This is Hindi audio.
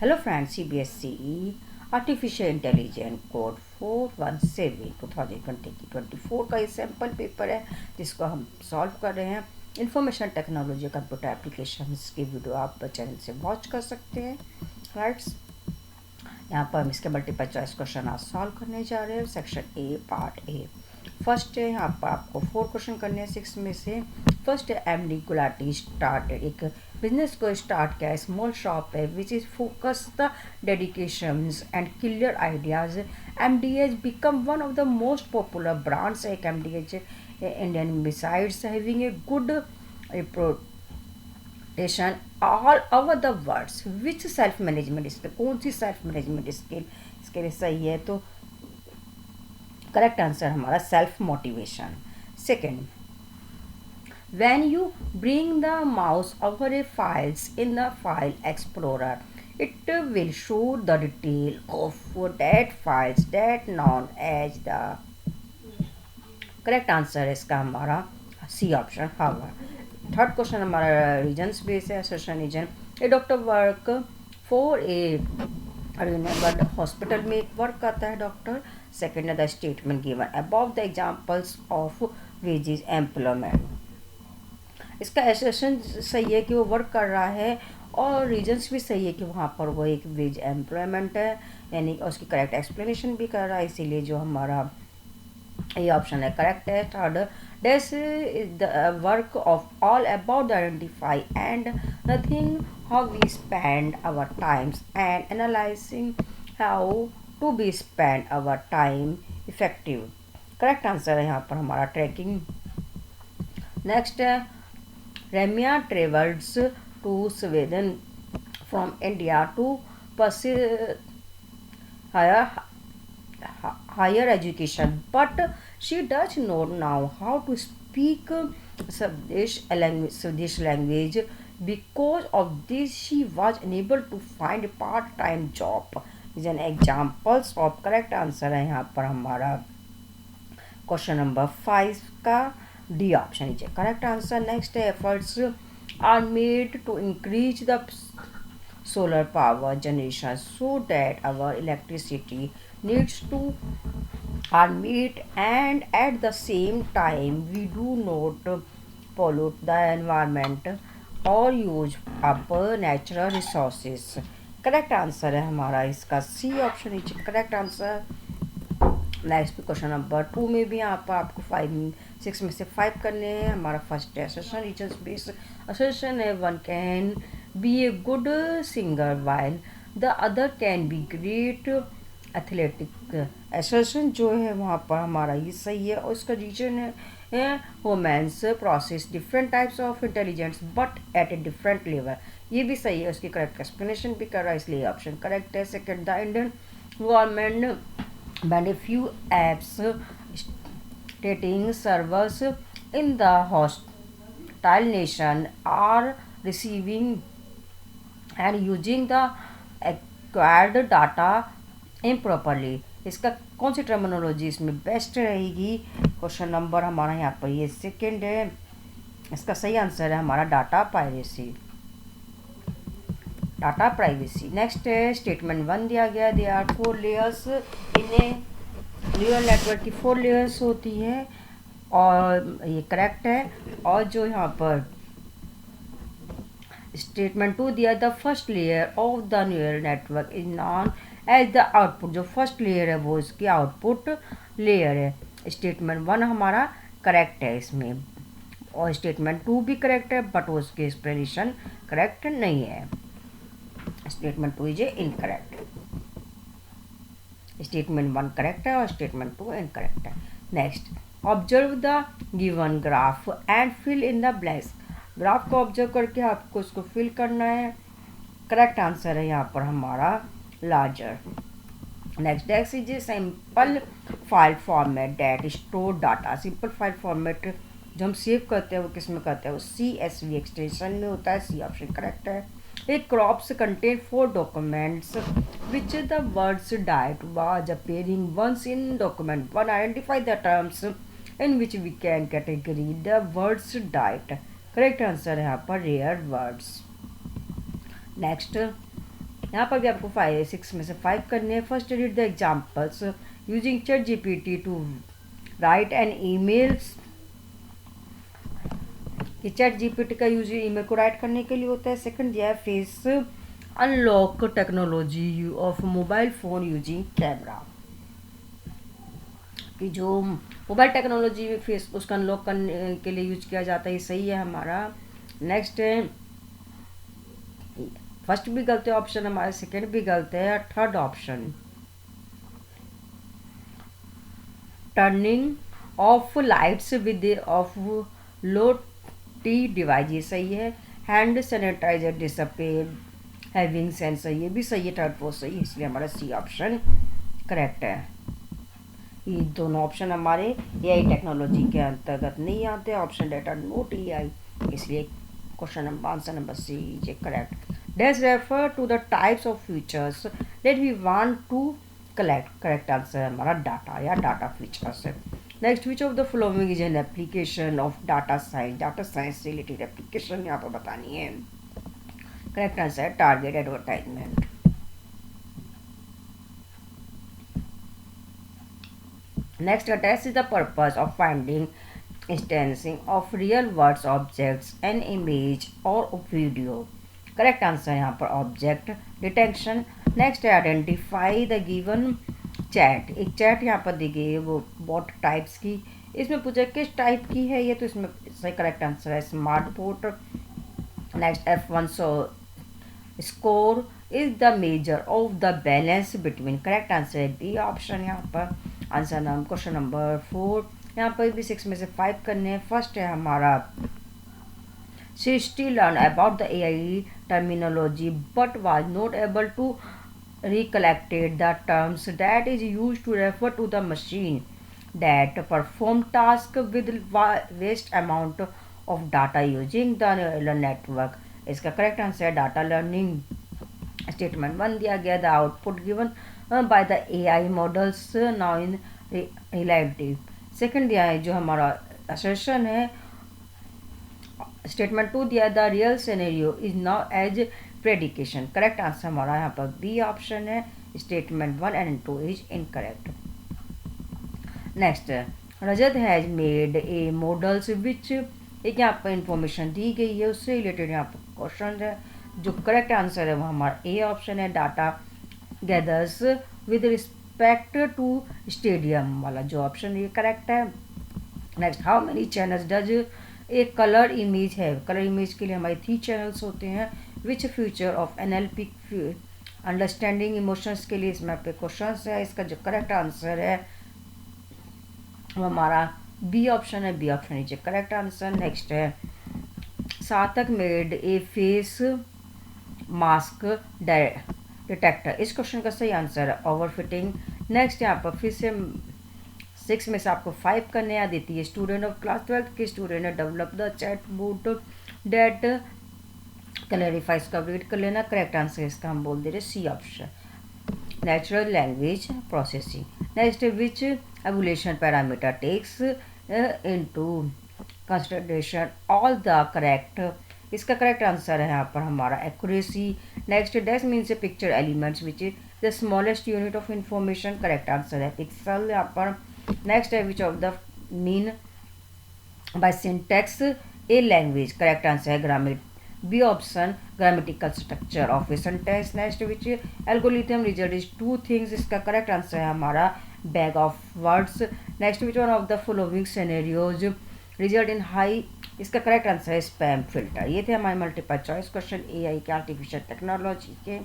Hello friends, CBSE artificial intelligence code 417 2020 की 24 का ये सैम्पल पेपर है जिसको हम सॉल्व कर रहे हैं। इंफॉर्मेशन टेक्नोलॉजी कंप्यूटर एप्लीकेशंस की वीडियो आप चैनल से वॉच कर सकते हैं। राइट्स, यहाँ पर हम इसके मल्टीपल चॉइस क्वेश्चन आज सॉल्व करने जा रहे हैं। Section A, part A. First है, यहाँ पर आपको 4 क्वेश्चन करने हैं 6 में से। फर्स्ट है, एमडी गुलाटी स्टार्टेड, एक बिजनेस को स्टार्ट किया, स्मॉल शॉप है which is focus the dedications and clear ideas. MD has become one of the most popular brands. एक MD H Indian besides having a good reputation all over the world. Which self management skill, कौन सी सेल्फ मैनेजमेंट स्किल इसके लिए सही है? तो करेक्ट आंसर हमारा self motivation. Second, when you bring the mouse over a files in the file explorer, it will show the detail of that files that known as the correct answer है इसका हमारा सी ऑप्शन होगा। थर्ड क्वेश्चन हमारा रीजन्स बेस है। Association reason, a doctor work for a hospital में एक वर्क करता है डॉक्टर। सेकेंड है the statement given above the examples of wages employment. इसका एसेशन सही है कि वो वर्क कर रहा है और रीजन्स भी सही है कि वहाँ पर वो एक वेज एम्प्लॉयमेंट है, यानी उसकी करेक्ट एक्सप्लेनेशन भी कर रहा है, इसीलिए जो हमारा ये ऑप्शन है करेक्ट है। Third, this is the work of all about the identify and nothing how we spend our times and analysing how to be spend our time effective. Correct answer है यहाँ पर हमारा ट्रैकिंग। नेक्स्ट है, Ramya travels to Sweden from India to pursue higher education, but she does not know how to speak Swedish language. Because of this, she was unable to find a part-time job. Is an examples of correct answer है यहाँ पर हमारा क्वेश्चन नंबर 5 का D option is correct answer. Next, efforts are made to increase the solar power generation so that our electricity needs to are met, and at the same time we do not pollute the environment or use up natural resources. Correct answer है हमारा इसका C option is correct answer. Next question number 2 में भी यहाँ पर आपको 6 में से 5 करने हैं। हमारा फर्स्ट है असोसिएशन रीजन्स बेस्ड। असोसिएशन है, one can be a good singer while the other can be great athletic. Association जो है वहाँ पर हमारा ये सही है और इसका रीजन है women's process different types of intelligence but at a different level. ये भी सही है, उसकी करेक्ट एक्सप्लेनेशन भी कर रहा है, इसलिए ऑप्शन करेक्ट है। Second, the Indian government banned a few apps stating servers in the hostile nation are receiving and using the acquired data improperly. इसका कौन सी टर्मिनोलॉजी इसमें बेस्ट रहेगी? क्वेश्चन नंबर हमारा यहाँ पर ये सेकेंड है, इसका सही आंसर है हमारा data piracy, data privacy. Next है, स्टेटमेंट 1 दिया गया, they are 4 layers in a neural network की 4 लेयर्स होती हैं और ये करेक्ट है। और जो यहाँ पर स्टेटमेंट 2 दिया, the first layer of the neural network is known as the output. जो फर्स्ट लेयर है वो इसकी आउटपुट लेयर है। स्टेटमेंट 1 हमारा करेक्ट है इसमें और स्टेटमेंट 2 भी करेक्ट है बट उसकी एक्सप्लेनेशन करेक्ट नहीं है। Statement 2 is incorrect. Statement 1 correct है और स्टेटमेंट 2 इनकरेक्ट है। Next, observe the given graph and fill in the blanks. Graph को ऑब्जर्व करके आपको उसको फिल करना है। करेक्ट आंसर है यहाँ पर हमारा larger. Next, text is a simple file format that store data. Simple file format जो हम सेव करते हैं वो किस में करते हैं? वो CSV एक्सटेंशन में होता है। सी ऑप्शन करेक्ट है। A crops contain 4 documents which the words diet was appearing once in document 1. Identify the terms in which we can categorize the words diet. Correct answer है यहाँ पर rare words. Next, यहाँ पर भी आपको 6 में से 5 करने हैं। First read the examples using ChatGPT to write an emails. ये ChatGPT का यूज ईमेल को राइट करने के लिए होता है। सेकंड दिया है face unlock technology of mobile phone using camera, कि जो मोबाइल टेक्नोलॉजी फेस उसका अनलॉक करने के लिए यूज किया जाता है, ये सही है हमारा। नेक्स्ट है, फर्स्ट भी गलत है ऑप्शन हमारा, सेकंड भी गलत है। Third option turning off lights with of low T device, ये सही है। Hand sanitiser disappear having sensor, ये भी सही है। थर्ड फोर्थ सही है, इसलिए हमारा सी ऑप्शन करेक्ट है। ये दोनों ऑप्शन हमारे एआई टेक्नोलॉजी के अंतर्गत नहीं आते। ऑप्शन डेटा नोट एआई, इसलिए question number answer number C is correct. Dash refer to the types of features that we want to collect, correct answer हमारा डाटा या डाटा फीचर्स है। Next, which of the following is an application of data science, data science से रिलेटेड एप्लीकेशन यहाँ पर बतानी है। करेक्ट आंसर है target advertisement. Next, test is the purpose of finding instancing of real words objects, an image or video. Correct answer यहाँ पर object detection. Next, identify the given chat. एक chat यहाँ पर दी गई है वो bot types की, इसमें पूछा किस टाइप की है ये, तो इसमें सही करेक्ट आंसर है smart boat. Next, F1 score is the measure of the balance between, correct answer है बी ऑप्शन यहाँ पर आंसर नाम। क्वेश्चन नंबर 4, यहाँ पर भी 6 में से 5 करने हैं। फर्स्ट है हमारा Srishti learn about the AI terminology but was not able to recollected the terms that is use to refer to the machine that perform task with vast amount of data using the neural network. इसका करेक्ट आंसर है डाटा लर्निंग। स्टेटमेंट 1 दिया गया, the output given by the AI models now in reality। Second दिया है जो हमारा assertion है, स्टेटमेंट 2 दिया, the real scenario is now as prediction. Correct answer हमारा यहाँ पर बी ऑप्शन है। Statement 1 and 2 is incorrect. Next, Rajat has made a models which, एक यहाँ पर इंफॉर्मेशन दी गई है उससे रिलेटेड यहाँ पर क्वेश्चन है। जो करेक्ट आंसर है वो हमारा ए ऑप्शन है, data gathers with respect to stadium वाला जो ऑप्शन ये करेक्ट है। Next, how many channels does a colour image है, कलर इमेज के लिए हमारे 3 चैनल्स होते हैं। Which future of NLP understanding emotions के लिए इसमें पे क्वेश्चन है। इसका जो करेक्ट आंसर है वो हमारा बी ऑप्शन है, B option is correct answer. Next है, Sarthak made a face mask detector, इस क्वेश्चन का सही आंसर है ओवरफिटिंग। नेक्स्ट, यहाँ पर फिर से 6 में से आपको 5 करने हैं। देती है स्टूडेंट ऑफ क्लास 12 के स्टूडेंट ने develop the chat bot that clarifies का रीड कर लेना। करेक्ट आंसर इसका हम बोल दे रहे C option, natural language processing. Next, which evaluation parameter takes into consideration all the correct, इसका करेक्ट आंसर है यहाँ पर हमारा accuracy. Next, dash means picture elements which is the smallest unit of information, correct answer है पिक्सल यहाँ पर। नेक्स्ट है, which of the mean by syntax A language, correct answer है grammar, B option grammatical structure of a sentence. Next, which algorithm result is 2 things, इसका करेक्ट आंसर है हमारा bag of words. Next, which one of the following scenarios result in high, इसका करेक्ट आंसर है स्पैम फिल्टर। ये थे हमारे मल्टीपल चॉइस क्वेश्चन एआई के आर्टिफिशियल टेक्नोलॉजी के।